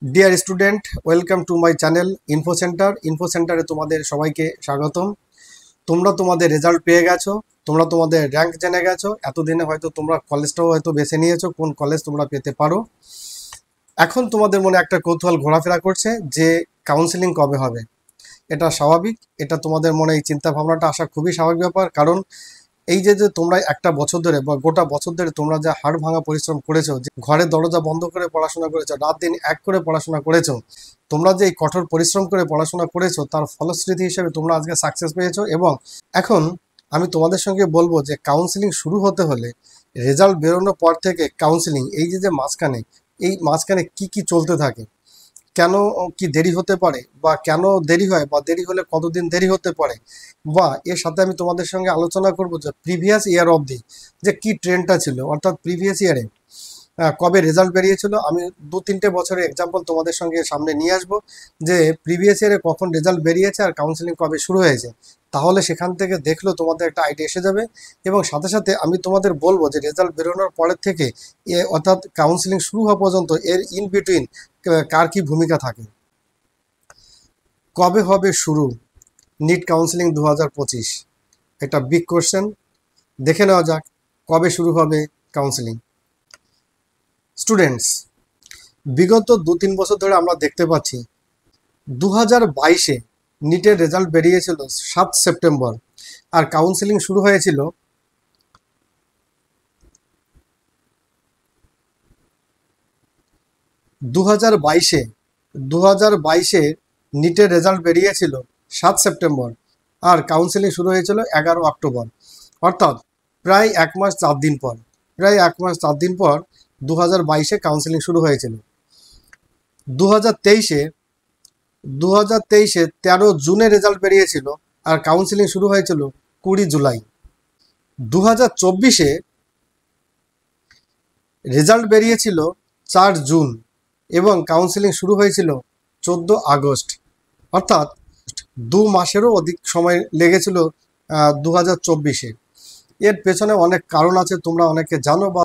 Dear student, welcome to my channel info centre. Info সেন্টারে তোমাদের সবাইকে স্বাগতম। তোমরা তোমাদের রেজাল্ট পেয়ে গেছো, তোমরা তোমাদের র্যাঙ্ক জেনে গেছো। এতদিনে হয়তো তোমরা কলেজটাও হয়তো বেছে নিয়েছো কোন কলেজ তোমরা পেতে পারো। এখন তোমাদের মনে একটা কৌতূহল ঘোরাফেরা করছে যে কাউন্সেলিং কবে হবে। এটা স্বাভাবিক, এটা তোমাদের মনে এই চিন্তা ভাবনাটা আসা খুবই স্বাভাবিক ব্যাপার। কারণ এই যে তোমরা একটা বছর ধরে বা গোটা বছর ধরে তোমরা যা হাড় ভাঙা পরিশ্রম করেছো, যে ঘরের দরজা বন্ধ করে পড়াশোনা করেছো, রাত দিন এক করে পড়াশোনা করেছো, তোমরা যে এই কঠোর পরিশ্রম করে পড়াশোনা করেছো তার ফলশ্রুতি হিসেবে তোমরা আজকে সাকসেস পেয়েছো। এবং এখন আমি তোমাদের সঙ্গে বলবো যে কাউন্সিলিং শুরু হতে হলে রেজাল্ট বেরোনোর পর থেকে কাউন্সিলিং এই যে মাঝখানে কি কি চলতে থাকে, কেন কি দেরি হতে পারে, বা কেন দেরি হয়, বা দেরি হলে কতদিন দেরি হতে পারে, বা এর সাথে আমি তোমাদের সঙ্গে আলোচনা করব যে প্রিভিয়াস ইয়ার অবধি যে কি ট্রেন্ডটা ছিল, অর্থাৎ প্রিভিয়াস ইয়ারে কবে রেজাল্ট বেরিয়েছিল। আমি 2-3টে বছরের এক্সাম্পল তোমাদের সঙ্গে সামনে নিয়ে আসবো যে প্রিভিয়াস ইয়ারে কখন রেজাল্ট বেরিয়েছে আর কাউন্সিলিং কবে শুরু হয়েছে। তাহলে সেখান থেকে দেখলেও তোমাদের একটা আইডিয়া এসে যাবে। এবং সাথে সাথে আমি তোমাদের বলবো যে রেজাল্ট বেরোনোর পরের থেকে অর্থাৎ কাউন্সিলিং শুরু হওয়া পর্যন্ত এর ইন বিটুইন কার কি ভূমিকা থাকে। কবে হবে শুরু নিট কাউন্সিলিং 2025? এটা বিগ কোশ্চেন। দেখে নেওয়া যাক কবে শুরু হবে কাউন্সিলিং। স্টুডেন্টস, বিগত 2-3 বছর ধরে আমরা দেখতে পাচ্ছি 2022-এ নিটের রেজাল্ট বেরিয়েছিল 7 সেপ্টেম্বর, আর কাউন্সিলিং শুরু হয়েছিল 2022-এ নিটের রেজাল্ট বেরিয়েছিল 7 সেপ্টেম্বর, আর কাউন্সিলিং শুরু হয়েছিল 11 অক্টোবর। অর্থাৎ প্রায় 1 মাস 4 দিন পর 2022-এ কাউন্সিলিং শুরু হয়েছিল। 2023-এ 13 জুনে রেজাল্ট বেরিয়েছিল, আর কাউন্সিলিং শুরু হয়েছিল 20 জুলাই। 2024-এ রেজাল্ট বেরিয়েছিল 4 জুন, এবং কাউন্সিলিং শুরু হয়েছিল 14 আগস্ট। অর্থাৎ 2 মাসেরও অধিক সময় লেগেছিল 2024-এ। এর পেছনে অনেক কারণ আছে, তোমরা অনেকে জানো। বা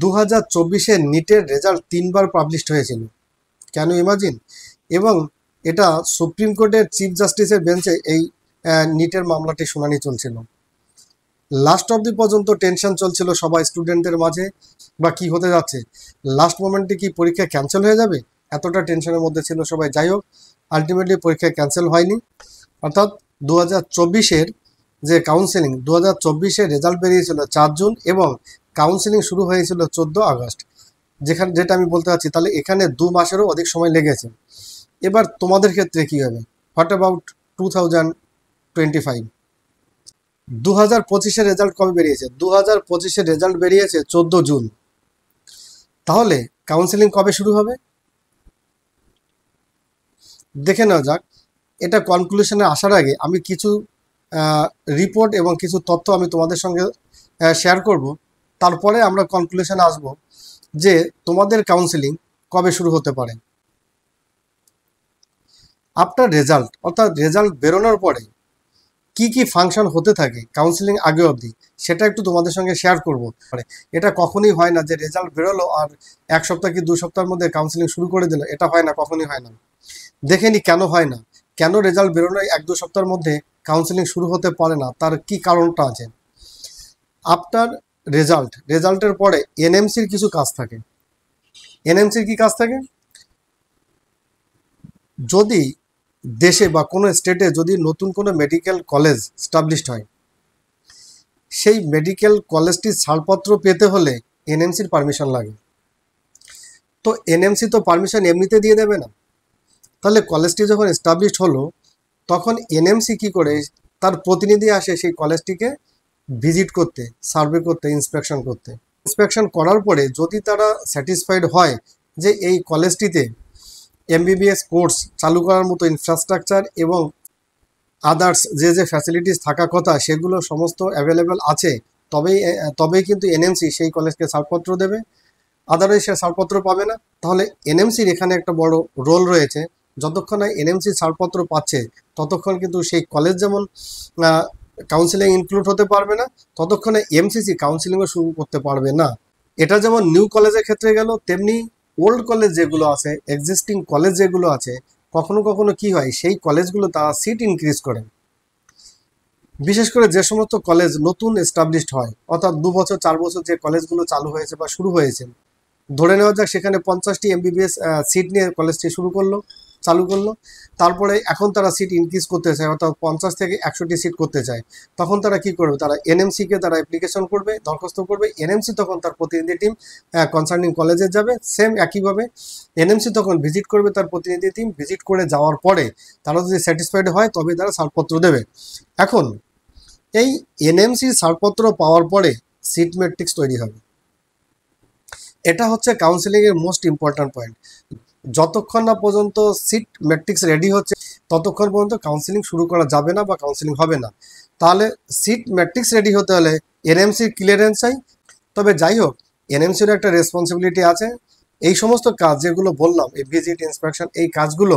2024-এ নিটের রেজাল্ট 3বার পাবলিশড হয়েছিল, ক্যান ইউ ইমাজিন? এবং এটা সুপ্রিম কোর্টের চিফ জাস্টিসের বেঞ্চে এই নিটের মামলাটি শুনানি চলছিল। লাস্ট অবধি পর্যন্ত টেনশন চলছিল সবাই স্টুডেন্টদের মাঝে, বা কি হতে যাচ্ছে, লাস্ট মোমেন্টে কি পরীক্ষা ক্যান্সেল হয়ে যাবে, এতটা টেনশনের মধ্যে ছিল সবাই। যাই হোক, আলটিমেটলি পরীক্ষা ক্যান্সেল হয়নি। অর্থাৎ 2024-এর যে কাউন্সিলিং, 2024-এর রেজাল্ট বেরিয়েছিল 4 জুন, এবং কাউন্সিলিং শুরু হয়েছিল 14 আগস্ট। যেটা আমি বলতে চাচ্ছি, তাহলে এখানে 2 মাসেরও অধিক সময় লেগেছে। এবার তোমাদের ক্ষেত্রে কী হবে? What about 2025? 2025-এর রেজাল্ট কবে বেরিয়েছে? 2025-এর রেজাল্ট বেরিয়েছে 14 জুন। তাহলে কাউন্সিলিং কবে শুরু হবে দেখে নেওয়া যাক। এটা কনক্লুশনে আসার আগে আমি কিছু রিপোর্ট এবং কিছু তথ্য আমি তোমাদের সঙ্গে শেয়ার করব। তারপরে আমরা কনক্লুশনে আসব যে তোমাদের কাউন্সিলিং কবে শুরু হতে পারে। আফটার রেজাল্ট, অর্থাৎ রেজাল্ট বেরোনোর পরে কি কি ফাংশন হতে থাকে কাউন্সিলিং আগে অবধি, সেটা একটু তোমাদের সঙ্গে শেয়ার করব। এটা কখনোই হয় না যে রেজাল্ট বেরোলো আর 1 সপ্তাহ কি 2 সপ্তাহের মধ্যে কাউন্সিলিং শুরু করে দিল, এটা হয় না, কখনোই হয় না। দেখে নি কেন হয় না, কেন রেজাল্ট বেরোনোর 1-2 সপ্তাহের মধ্যে কাউন্সিলিং শুরু হতে পারে না, তার কি কারণটা আছে। আফটার রেজাল্টের পরে এনএমসির কিছু কাজ থাকে। এনএমসির কি কাজ থাকে? যদি দেশে বা কোনো স্টেটে যদি নতুন কোনো মেডিকেল কলেজ স্টাবলিশড হয়, সেই মেডিকেল কলেজটির ছাড়পত্র পেতে হলে এনএমসির পারমিশন লাগে। তো এনএমসি তো পারমিশন এমনিতে দিয়ে দেবে না। তাহলে কলেজটি যখন এস্টাবলিশড হলো, তখন এনএমসি কি করে, তার প্রতিনিধি আসে সেই কলেজটিকে ভিজিট করতে, সার্ভে করতে, ইন্সপেকশন করতে। ইন্সপেকশন করার পরে যদি তারা স্যাটিসফাইড হয় যে এই কলেজটিতে এমবিবিএস কোর্স চালু করার মতো ইনফ্রাস্ট্রাকচার এবং আদার্স যে ফ্যাসিলিটিস থাকা কথা সেগুলো সমস্ত অ্যাভেলেবেল আছে, তবেই কিন্তু এনএমসি সেই কলেজকে ছাড়পত্র দেবে। আদারওয়াইজ সে ছাড়পত্র পাবে না। তাহলে এনএমসির এখানে একটা বড় রোল রয়েছে। যতক্ষণ না এনএমসি ছাড়পত্র পাচ্ছে ততক্ষণ কিন্তু সেই কলেজ যেমন কাউন্সিলিং ইনক্লুড হতে পারবে না, ততক্ষণে এমসিসি কাউন্সিলিংও শুরু করতে পারবে না। এটা যেমন নিউ কলেজের ক্ষেত্রে গেল, তেমনি ওল্ড কলেজ যেগুলো আছে, এক্সিস্টিং কলেজ যেগুলো আছে, কখনো কখনো কি হয়, সেই কলেজগুলো তারা সিট ইনক্রিজ করে। বিশেষ করে যে সমস্ত কলেজ নতুন এস্টাবলিশড হয়, অর্থাৎ 2 বছর 4 বছর যে কলেজগুলো চালু হয়েছে বা শুরু হয়েছে, ধরে নেওয়া যাক সেখানে 50টি এমবিবিএস সিট নিয়ে কলেজটি চালু করলো। তারপরে এখন তারা সিট ইনক্রিজ করতে চায়, অর্থাৎ 50 থেকে 100টি সিট করতে চায়। তখন তারা কি করবে, তারা এনএমসিকে তারা অ্যাপ্লিকেশন করবে, দরখাস্ত করবে। এনএমসি তখন তার প্রতিনিধি টিম কনসার্নিং কলেজে যাবে। সেম একইভাবে এনএমসি তখন ভিজিট করবে, তার প্রতিনিধি টিম ভিজিট করে যাওয়ার পরে তারা যদি স্যাটিসফাইড হয় তবে তারা ছাড়পত্র দেবে। এখন এই এনএমসি ছাড়পত্র পাওয়ার পরে সিট ম্যাট্রিক্স তৈরি হবে। এটা হচ্ছে কাউন্সিলিংয়ের মোস্ট ইম্পর্ট্যান্ট পয়েন্ট। যতক্ষণ না পর্যন্ত সিট ম্যাট্রিক্স রেডি হচ্ছে ততক্ষণ পর্যন্ত কাউন্সিলিং শুরু করা যাবে না বা কাউন্সিলিং হবে না। তাহলে সিট ম্যাট্রিক্স রেডি হতে হলে এনএমসির ক্লিয়ারেন্স চাই। তবে যাই হোক, এনএমসির একটা রেসপন্সিবিলিটি আছে। এই সমস্ত কাজ যেগুলো বললাম, এই ভিজিট, ইন্সপেকশন, এই কাজগুলো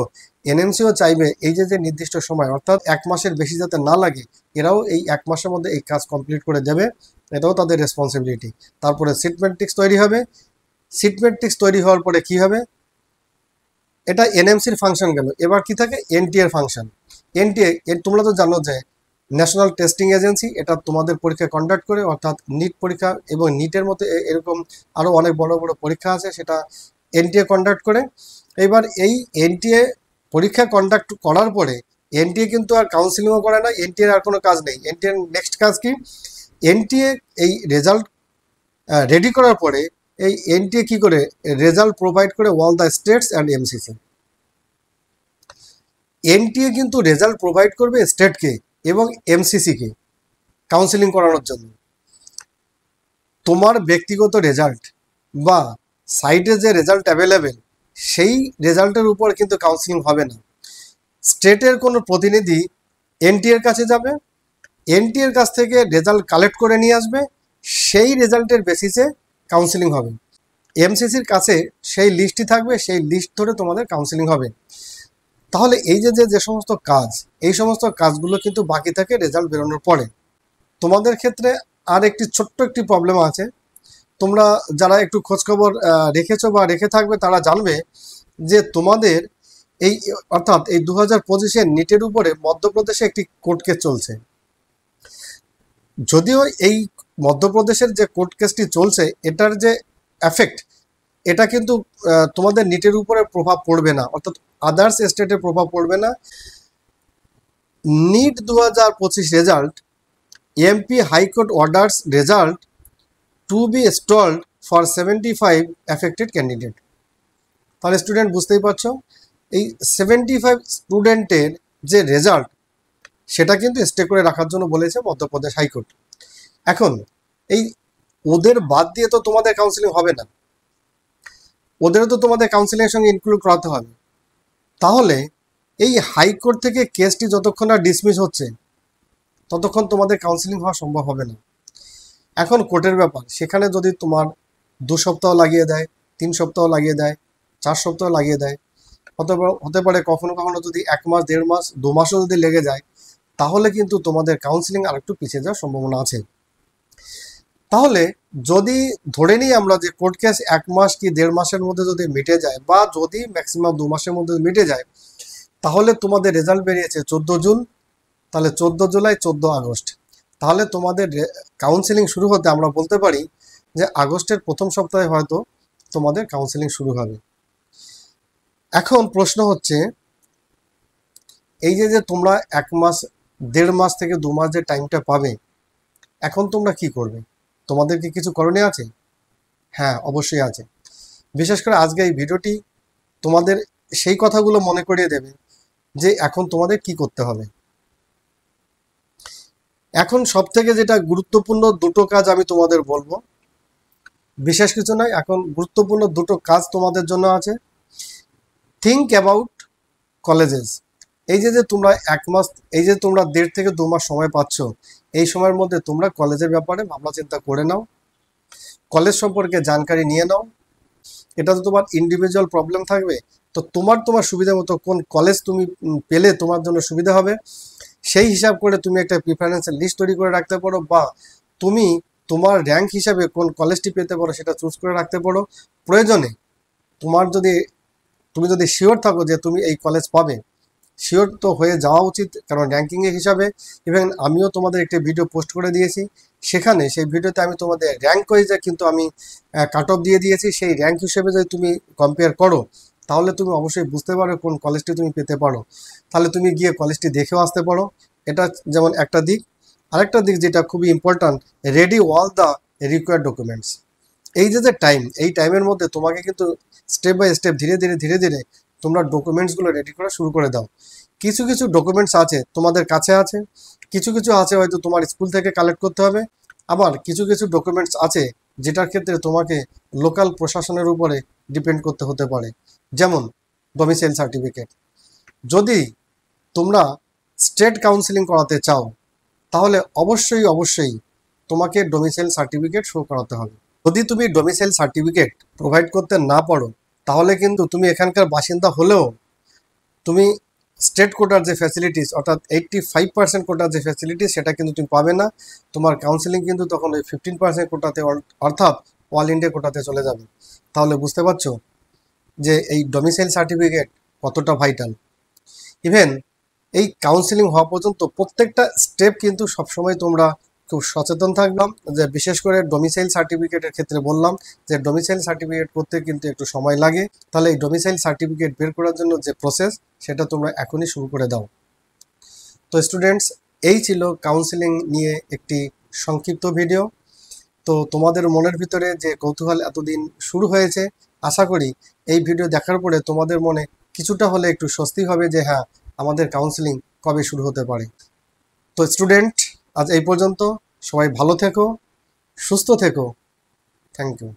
এনএমসিও চাইবে এই যে নির্দিষ্ট সময়, অর্থাৎ 1 মাসের বেশি যাতে না লাগে, এরাও এই 1 মাসের মধ্যে এই কাজ কমপ্লিট করে দেবে। এটাও তাদের রেসপন্সিবিলিটি। তারপরে সিট ম্যাট্রিক্স তৈরি হবে। সিট ম্যাট্রিক্স তৈরি হওয়ার পরে কি হবে, এটা এনএমসির ফাংশন গেল। এবার কি থাকে, এনটিএর ফাংশন। এনটিএ তোমরা তো জানো যে ন্যাশনাল টেস্টিং এজেন্সি, এটা তোমাদের পরীক্ষা কন্ডাক্ট করে, অর্থাৎ নিট পরীক্ষা এবং নিটের মতো এরকম আরও অনেক বড় বড় পরীক্ষা আছে, সেটা এনটিএ কন্ডাক্ট করে। এবার এই এনটিএ পরীক্ষা কন্ডাক্ট করার পরে এনটিএ কিন্তু আর কাউন্সিলিংও করে না, এনটিএর আর কোনো কাজ নেই। এনটিএর নেক্সট কাজ কি, এনটিএ এই রেজাল্ট রেডি করার পরে এই এনটিএ কি করে, রেজাল্ট প্রোভাইড করে all the states and MCC. NTA কিন্তু রেজাল্ট প্রোভাইড করবে স্টেটকে এবং এমসিসিকে কাউন্সিলিং করানোর জন্য। তোমার ব্যক্তিগত রেজাল্ট বা সাইটে যে রেজাল্ট অ্যাভেলেবেল, সেই রেজাল্টের উপর কিন্তু কাউন্সিলিং হবে না। স্টেটের কোনো প্রতিনিধি এনটিএর কাছে যাবে, এনটিএর কাছ থেকে রেজাল্ট কালেক্ট করে নিয়ে আসবে, সেই রেজাল্টের বেসিসে কাউন্সিলিং হবে। এমসিসির কাছে সেই লিস্টই থাকবে, সেই লিস্ট ধরে তোমাদের কাউন্সিলিং হবে। তাহলে এই যে সমস্ত কাজ, এই সমস্ত কাজগুলো কিন্তু বাকি থাকে রেজাল্ট বেরোনোর পরে। তোমাদের ক্ষেত্রে আর একটি ছোট্ট একটি প্রবলেম আছে। তোমরা যারা একটু খোঁজখবর রেখেছো বা রেখে থাকবে তারা জানবে যে তোমাদের এই অর্থাৎ এই 2025-এর নিটের উপরে মধ্যপ্রদেশে একটি কোর্ট কেস চলছে। যদিও এই মধ্যপ্রদেশের যে কোর্ট কেসটি চলছে, এটার যে এফেক্ট, এটা কিন্তু তোমাদের নিটের উপরে প্রভাব পড়বে না, অর্থাৎ আদার্স স্টেটে প্রভাব পড়বে না। NEET 2025 result, MP high court orders result to be stalled for 75 affected candidate. তাহলে স্টুডেন্ট বুঝতেই পারছো, এই 75 স্টুডেন্টের যে রেজাল্ট, সেটা কিন্তু স্টে করে রাখার জন্য বলেছে মধ্যপ্রদেশ হাইকোর্ট। এখন এই ওদের বাদ দিয়ে তো তোমাদের কাউন্সিলিং হবে না, ওদেরও তো তোমাদের কাউন্সিলিংয়ের সঙ্গে ইনক্লুড করাতে হবে। তাহলে এই হাইকোর্ট থেকে কেসটি যতক্ষণ না ডিসমিস হচ্ছে ততক্ষণ তোমাদের কাউন্সিলিং হওয়া সম্ভব হবে না। এখন কোর্টের ব্যাপার, সেখানে যদি তোমার 2 সপ্তাহ লাগিয়ে দেয়, 3 সপ্তাহ লাগিয়ে দেয়, 4 সপ্তাহ লাগিয়ে দেয়, হতে পারে কখনো কখনো যদি 1 মাস, 1.5 মাস, 2 মাসও যদি লেগে যায়, তাহলে কিন্তু তোমাদের কাউন্সিলিং আর একটু পিছিয়ে যাওয়ার সম্ভাবনা আছে। তাহলে যদি ধরে নিই আমরা যে কোর্ট কেস 1 মাস কি 1.5 মাসের মধ্যে যদি মিটে যায়, বা যদি ম্যাক্সিমাম 2 মাসের মধ্যে মিটে যায়, তাহলে তোমাদের রেজাল্ট বেরিয়েছে 14 জুন, তাহলে 14 জুলাই, 14 আগস্ট। তাহলে তোমাদের কাউন্সিলিং শুরু হতে আমরা বলতে পারি যে আগস্টের প্রথম সপ্তাহে হয়তো তোমাদের কাউন্সিলিং শুরু হবে। এখন প্রশ্ন হচ্ছে, এই যে তোমরা 1 মাস, 1.5 মাস থেকে 2 মাস যে টাইমটা পাবে, এখন তোমরা কি করবে? তোমাদের কি কিছু করণীয় আছে? হ্যাঁ, অবশ্যই আছে। বিশেষ করে আজকে এই ভিডিওটি তোমাদের সেই কথাগুলো মনে করিয়ে দেবে যে এখন তোমাদের কি করতে হবে। এখন সব থেকে যেটা গুরুত্বপূর্ণ 2টো কাজ আমি তোমাদের বলবো, বিশেষ কিছু নয়, এখন গুরুত্বপূর্ণ 2টো কাজ তোমাদের জন্য আছে। Think about colleges. এই যে তোমরা 1 মাস, এই যে তোমরা 1.5 থেকে 2 মাস সময় পাচ্ছ, এই সময়ের মধ্যে তোমরা কলেজের ব্যাপারে ভাবনা চিন্তা করে নাও, কলেজ সম্পর্কে জানকারি নিয়ে নাও। এটা তো তোমার ইন্ডিভিজুয়াল প্রবলেম থাকবে, তো তোমার সুবিধা মতো কোন কলেজ তুমি পেলে তোমার জন্য সুবিধা হবে, সেই হিসাব করে তুমি একটা প্রিফারেন্সের লিস্ট তৈরি করে রাখতে পারো, বা তোমার র্যাঙ্ক হিসাবে কোন কলেজটি পেতে পারো সেটা চুজ করে রাখতে পারো। প্রয়োজনে তুমি যদি শিওর থাকো যে তুমি এই কলেজ পাবে, শিওর তো হয়ে যাওয়া উচিত, কারণ র্যাঙ্কিংয়ের হিসাবে ইভেন আমিও তোমাদের একটি ভিডিও পোস্ট করে দিয়েছি। সেখানে সেই ভিডিওতে আমি তোমাদের র্যাঙ্ক ওয়াইজে কিন্তু আমি কাট অফ দিয়ে দিয়েছি। সেই র্যাঙ্ক হিসেবে যদি তুমি কম্পেয়ার করো তাহলে তুমি অবশ্যই বুঝতে পারো কোন কলেজটি তুমি পেতে পারো। তাহলে তুমি গিয়ে কলেজটি দেখেও আসতে পারো। এটা যেমন একটা দিক। আরেকটা দিক যেটা খুবই important, ready all the required documents. এই যে টাইম, এই টাইমের মধ্যে তোমাকে কিন্তু স্টেপ বাই স্টেপ ধীরে ধীরে তোমরা ডকুমেন্টসগুলো রেডি করা শুরু করে দাও। কিছু কিছু ডকুমেন্টস আছে তোমাদের কাছে আছে, কিছু কিছু আছে হয়তো তোমার স্কুল থেকে কালেক্ট করতে হবে, আবার কিছু কিছু ডকুমেন্টস আছে যেটার ক্ষেত্রে তোমাকে লোকাল প্রশাসনের উপরে ডিপেন্ড করতে হতে পারে। যেমন ডোমিসাইল সার্টিফিকেট। যদি তোমরা স্টেট কাউন্সিলিং করাতে চাও তাহলে অবশ্যই তোমাকে ডোমিসাইল সার্টিফিকেট শো করাতে হবে। যদি তুমি ডোমিসাইল সার্টিফিকেট প্রোভাইড করতে না পারো তাহলে কিন্তু তুমি এখানকার বাসিন্দা হলেও তুমি স্টেট কোটার যে ফ্যাসিলিটিস, অর্থাৎ 85% কোটার যে ফ্যাসিলিটিস, সেটা কিন্তু তুমি পাবে না। তোমার কাউন্সিলিং কিন্তু তখন ওই 15% কোটাতে, অর্থাৎ অল ইন্ডিয়া কোটাতে চলে যাবে। তাহলে বুঝতে পারছো যে এই ডোমিসাইল সার্টিফিকেট কতটা ভাইটাল। ইভেন এই কাউন্সিলিং হওয়া পর্যন্ত প্রত্যেকটা স্টেপ কিন্তু সবসময় তোমরা খুব সচেতন থাকলাম। যে বিশেষ করে ডোমিসাইল সার্টিফিকেটের ক্ষেত্রে বললাম যে ডোমিসাইল সার্টিফিকেট করতে কিন্তু একটু সময় লাগে। তাহলে এই ডোমিসাইল সার্টিফিকেট বের করার জন্য যে প্রসেস, সেটা তোমরা এখনই শুরু করে দাও। তো স্টুডেন্টস, এই ছিল কাউন্সিলিং নিয়ে একটি সংক্ষিপ্ত ভিডিও। তো তোমাদের মনের ভিতরে যে কৌতূহল এতদিন শুরু হয়েছে, আশা করি এই ভিডিও দেখার পরে তোমাদের মনে কিছুটা হলে একটু স্বস্তি হবে যে হ্যাঁ, আমাদের কাউন্সিলিং কবে শুরু হতে পারে। তো স্টুডেন্ট, আজ এই পর্যন্ত। সবাই ভালো থেকো, সুস্থ থেকো। Thank you.